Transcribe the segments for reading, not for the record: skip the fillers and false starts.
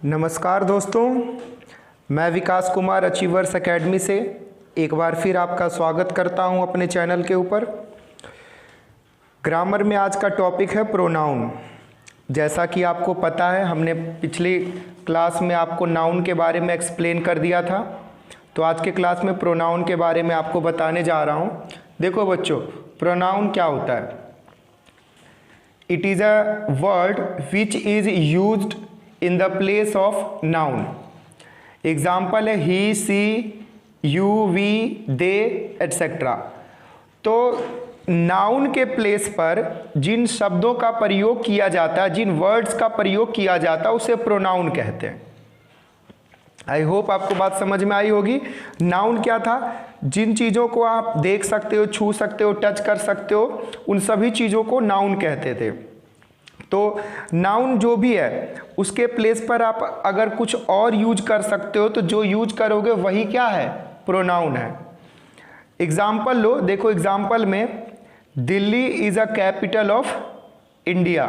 नमस्कार दोस्तों, मैं विकास कुमार अचीवर्स एकेडमी से एक बार फिर आपका स्वागत करता हूं अपने चैनल के ऊपर। ग्रामर में आज का टॉपिक है प्रोनाउन। जैसा कि आपको पता है, हमने पिछली क्लास में आपको नाउन के बारे में एक्सप्लेन कर दिया था, तो आज के क्लास में प्रोनाउन के बारे में आपको बताने जा रहा हूं। देखो बच्चों, प्रोनाउन क्या होता है? It is a word which is used in the place of noun. Example है ही, सी, यू, वी, दे एट्सेट्रा। तो नाउन के प्लेस पर जिन शब्दों का प्रयोग किया जाता है, जिन वर्ड्स का प्रयोग किया जाता है, उसे प्रोनाउन कहते हैं। आई होप आपको बात समझ में आई होगी। नाउन क्या था? जिन चीज़ों को आप देख सकते हो, छू सकते हो, टच कर सकते हो, उन सभी चीज़ों को नाउन कहते थे। तो नाउन जो भी है उसके प्लेस पर आप अगर कुछ और यूज कर सकते हो, तो जो यूज करोगे वही क्या है? प्रोनाउन है। एग्जाम्पल लो, देखो एग्जाम्पल में Delhi is a capital of India.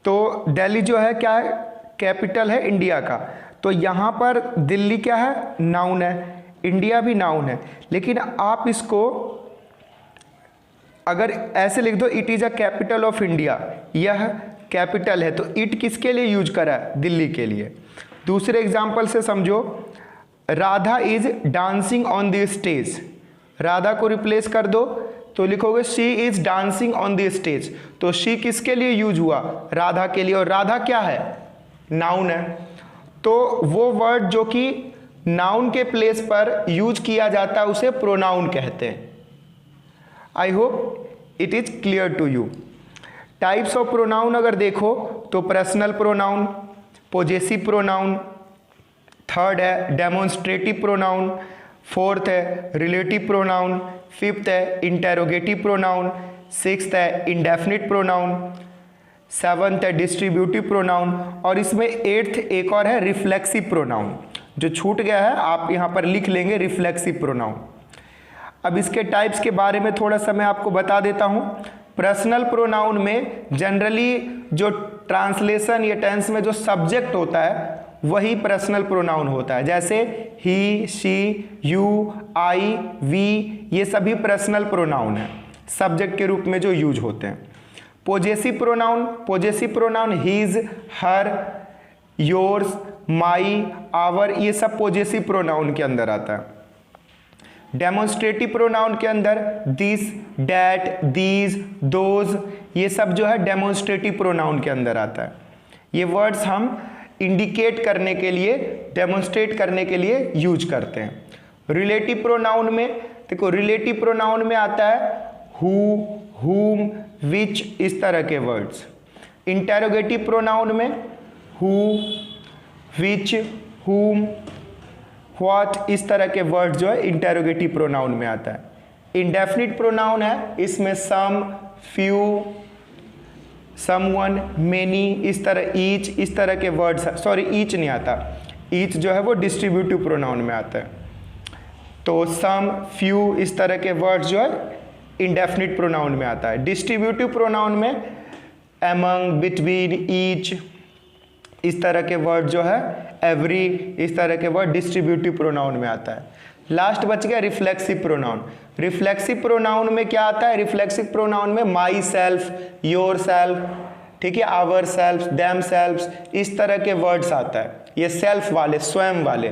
तो दिल्ली जो है क्या है? कैपिटल है इंडिया का। तो यहाँ पर दिल्ली क्या है? नाउन है। इंडिया भी नाउन है। लेकिन आप इसको अगर ऐसे लिख दो, it is a capital of India, यह कैपिटल है, तो इट किसके लिए यूज करा है? दिल्ली के लिए। दूसरे एग्जाम्पल से समझो, Radha is dancing on the stage. Radha को रिप्लेस कर दो तो लिखोगे she is dancing on the stage. तो शी किसके लिए यूज हुआ? राधा के लिए। और राधा क्या है? नाउन है। तो वो वर्ड जो कि नाउन के प्लेस पर यूज किया जाता है उसे प्रोनाउन कहते हैं। I hope it is clear to you. Types of pronoun अगर देखो तो personal pronoun, possessive pronoun, third है डेमोन्स्ट्रेटिव प्रोनाउन, फोर्थ है रिलेटिव प्रोनाउन, फिफ्थ है इंटेरोगेटिव प्रोनाउन, सिक्स्थ है इंडेफिनिट प्रोनाउन, सेवंथ है डिस्ट्रीब्यूटिव प्रोनाउन, और इसमें एट्थ एक और है रिफ्लेक्सिव प्रोनाउन। जो छूट गया है आप यहाँ पर लिख लेंगे, रिफ्लेक्सिव प्रोनाउन। अब इसके टाइप्स के बारे में थोड़ा सा मैं आपको बता देता हूँ। पर्सनल प्रोनाउन में जनरली जो ट्रांसलेशन या टेंस में जो सब्जेक्ट होता है वही पर्सनल प्रोनाउन होता है। जैसे ही, शी, यू, आई, वी, ये सभी पर्सनल प्रोनाउन है, सब्जेक्ट के रूप में जो यूज होते हैं। Possessive pronoun his, her, yours, my, our, ये सब पोजेसिव प्रोनाउन के अंदर आता है। डेमोन्स्ट्रेटिव प्रोनाउन के अंदर दिस, डैट, दीज, दोज, ये सब जो है डेमोन्स्ट्रेटिव प्रोनाउन के अंदर आता है। ये वर्ड्स हम इंडिकेट करने के लिए, डेमोन्स्ट्रेट करने के लिए यूज करते हैं। रिलेटिव प्रोनाउन में देखो, रिलेटिव प्रोनाउन में आता है हु, हुम, विच, इस तरह के वर्ड्स। इंटेरोगेटिव प्रोनाउन में हु, विच, हुम, व्हाट, इस तरह के वर्ड जो है इंटेरोगेटिव प्रोनाउन में आता है। इंडेफिनिट प्रोनाउन है, इसमें सम, फ्यू, समवन, मेनी, इस तरह, ईच, इस तरह के वर्ड्स। सॉरी, ईच नहीं आता, ईच जो है वो डिस्ट्रीब्यूटिव प्रोनाउन में आता है। तो सम, फ्यू, इस तरह के वर्ड्स जो है इंडेफिनिट प्रोनाउन में आता है। डिस्ट्रीब्यूटिव प्रोनाउन में अमंग, बिटवीन, ईच, इस तरह के वर्ड जो है, एवरी, इस तरह के वर्ड डिस्ट्रीब्यूटिव प्रोनाउन में आता है। लास्ट बच गया रिफ्लेक्सिव प्रोनाउन। रिफ्लेक्सिव प्रोनाउन में क्या आता है? रिफ्लेक्सिव प्रोनाउन में माई सेल्फ, योर सेल्फ, ठीक है, आवर सेल्फ, देम सेल्फ, इस तरह के वर्ड्स आता है। ये सेल्फ वाले, स्वयं वाले।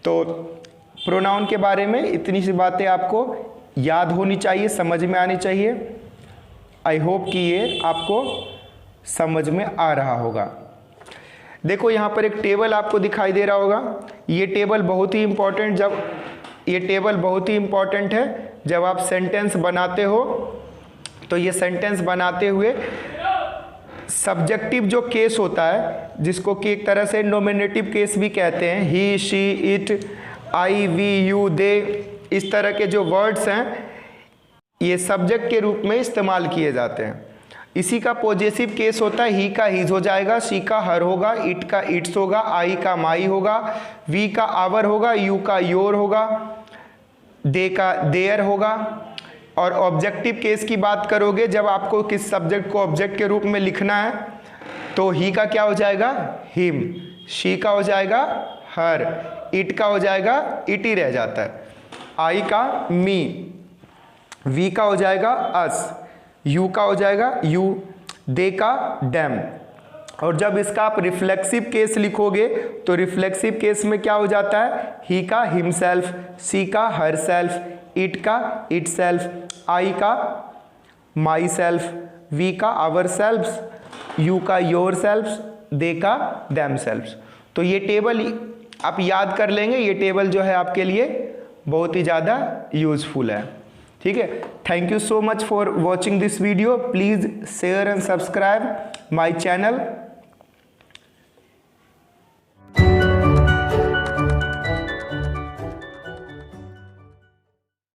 तो प्रोनाउन के बारे में इतनी सी बातें आपको याद होनी चाहिए, समझ में आनी चाहिए। आई होप कि ये आपको समझ में आ रहा होगा। देखो यहाँ पर एक टेबल आपको दिखाई दे रहा होगा। ये टेबल बहुत ही इंपॉर्टेंट है जब आप सेंटेंस बनाते हो। तो ये सेंटेंस बनाते हुए सब्जेक्टिव जो केस होता है, जिसको कि एक तरह से नॉमिनेटिव केस भी कहते हैं, he, she, it, I, we, you, they, इस तरह के जो वर्ड्स हैं ये सब्जेक्ट के रूप में इस्तेमाल किए जाते हैं। इसी का पॉजेसिव केस होता है, ही का हीज हो जाएगा, शी का हर होगा, इट का इट्स होगा, आई का माई होगा, वी का आवर होगा, यू का योर होगा, दे का देयर होगा। और ऑब्जेक्टिव केस की बात करोगे, जब आपको किस सब्जेक्ट को ऑब्जेक्ट के रूप में लिखना है तो ही का क्या हो जाएगा, हिम, शी का हो जाएगा हर, इट का हो जाएगा इट ही रह जाता है, आई का मी, वी का हो जाएगा अस, यू का हो जाएगा यू, दे का डैम। और जब इसका आप रिफ्लेक्सिव केस लिखोगे तो रिफ्लेक्सिव केस में क्या हो जाता है, ही का हिमसेल्फ, सी का हर सेल्फ, इट का इट सेल्फ, आई का माई सेल्फ, वी का आवर सेल्फ्स, यू का योर सेल्फ्स, दे का देम सेल्फ्स। तो ये टेबल आप याद कर लेंगे, ये टेबल जो है आपके लिए बहुत ही ज़्यादा यूजफुल है। ठीक है, thank you so much for watching this video. Please share and subscribe my channel.